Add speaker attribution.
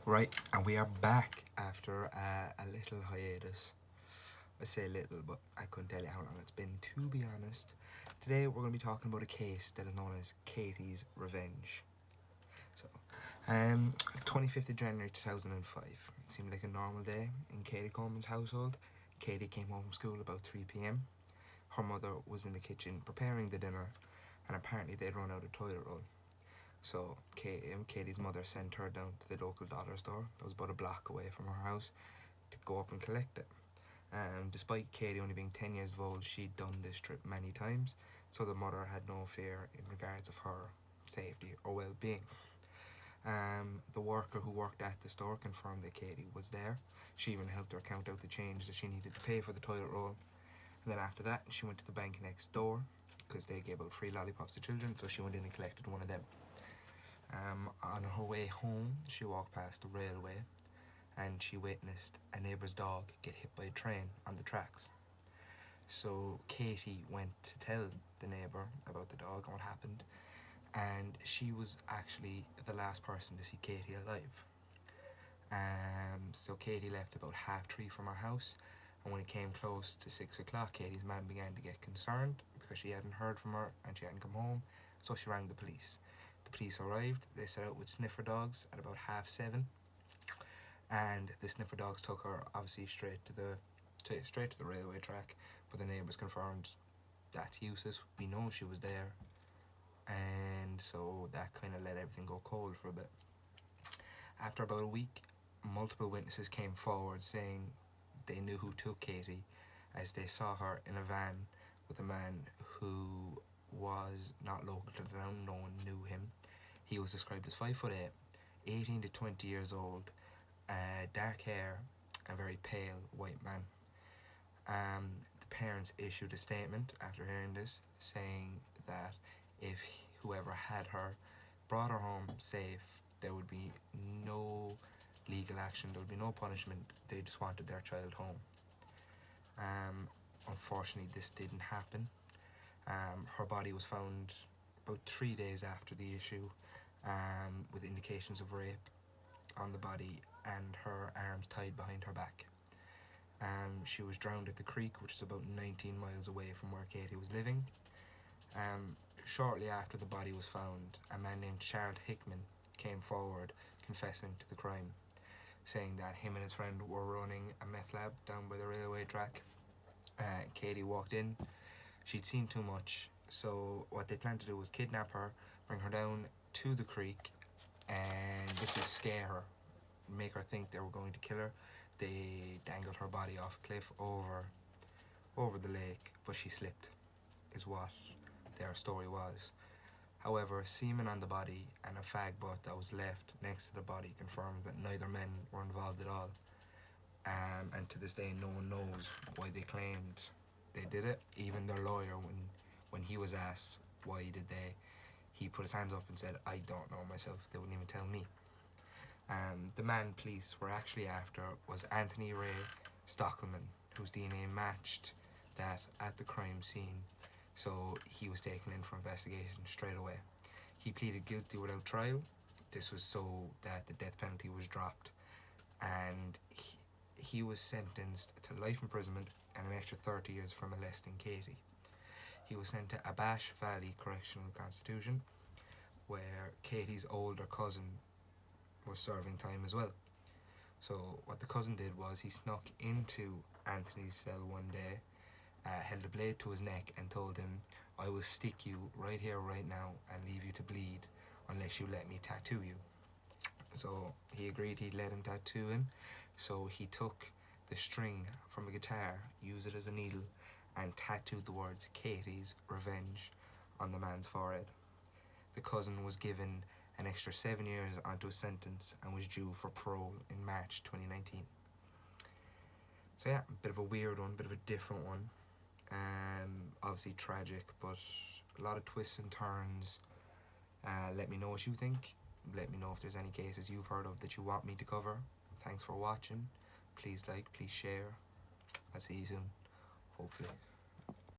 Speaker 1: Right, and we are back after a little hiatus. I say little, but I couldn't tell you how long it's been, to be honest. Today we're going to be talking about a case that is known as Katie's Revenge. So, 25th of January 2005. It seemed like a normal day in Katie Coleman's household. Katie came home from school about 3 p.m. Her mother was in the kitchen preparing the dinner, and apparently they'd run out of toilet roll. So Katie's mother sent her down to the local dollar store that was about a block away from her house to go up and collect it. Despite Katie only being 10 years old, she'd done this trip many times, so the mother had no fear in regards of her safety or well-being. The worker who worked at the store confirmed that Katie was there. She even helped her count out the change that she needed to pay for the toilet roll. And then after that, she went to the bank next door because they gave out free lollipops to children, so she went in and collected one of them. On her way home, she walked past the railway and she witnessed a neighbour's dog get hit by a train on the tracks. So Katie went to tell the neighbour about the dog and what happened, and she was actually the last person to see Katie alive. So Katie left about 3:30 from her house, and when it came close to 6 o'clock, Katie's mum began to get concerned because she hadn't heard from her and she hadn't come home, so she rang the police. The police arrived. They set out with sniffer dogs at about 7:30, and the sniffer dogs took her obviously straight to the railway track. But the neighbours confirmed that's useless. We know she was there, and so that kind of let everything go cold for a bit. After about a week, multiple witnesses came forward saying they knew who took Katie, as they saw her in a van with a man who was not local to the town. No one knew him. He was described as 5'8", 18 to 20 years old, dark hair, and very pale white man. The parents issued a statement after hearing this, saying that if whoever had her brought her home safe, there would be no legal action, there would be no punishment. They just wanted their child home. Unfortunately, this didn't happen. Her body was found about 3 days after the issue, with indications of rape on the body and her arms tied behind her back. She was drowned at the creek, which is about 19 miles away from where Katie was living. Shortly after the body was found, a man named Charles Hickman came forward confessing to the crime, saying that him and his friend were running a meth lab down by the railway track. Katie walked in. She'd seen too much, so what they planned to do was kidnap her, bring her down to the creek, and this would scare her, make her think they were going to kill her. They dangled her body off a cliff over the lake, but she slipped, is what their story was. However, semen on the body and a fag butt that was left next to the body confirmed that neither men were involved at all. And to this day, no one knows why they claimed they did it. Even their lawyer, when he was asked why did they, he put his hands up and said, "I don't know myself, they wouldn't even tell me." The man police were actually after was Anthony Ray Stockelman, whose DNA matched that at the crime scene, so he was taken in for investigation straight away. He pleaded guilty without trial. This was so that the death penalty was dropped, and he was sentenced to life imprisonment and an extra 30 years for molesting Katie. He was sent to Abash Valley Correctional Institution, where Katie's older cousin was serving time as well. So what the cousin did was he snuck into Anthony's cell one day, held a blade to his neck and told him, "I will stick you right here, right now, and leave you to bleed unless you let me tattoo you." So he agreed he'd let him tattoo him. So he took the string from a guitar, used it as a needle, and tattooed the words "Katie's Revenge" on the man's forehead. The cousin was given an extra 7 years onto his sentence and was due for parole in March 2019. So yeah, a bit of a weird one, bit of a different one. Obviously tragic, but a lot of twists and turns. Let me know what you think. Let me know if there's any cases you've heard of that you want me to cover. Thanks for watching. Please like, please share. I'll see you soon, hopefully.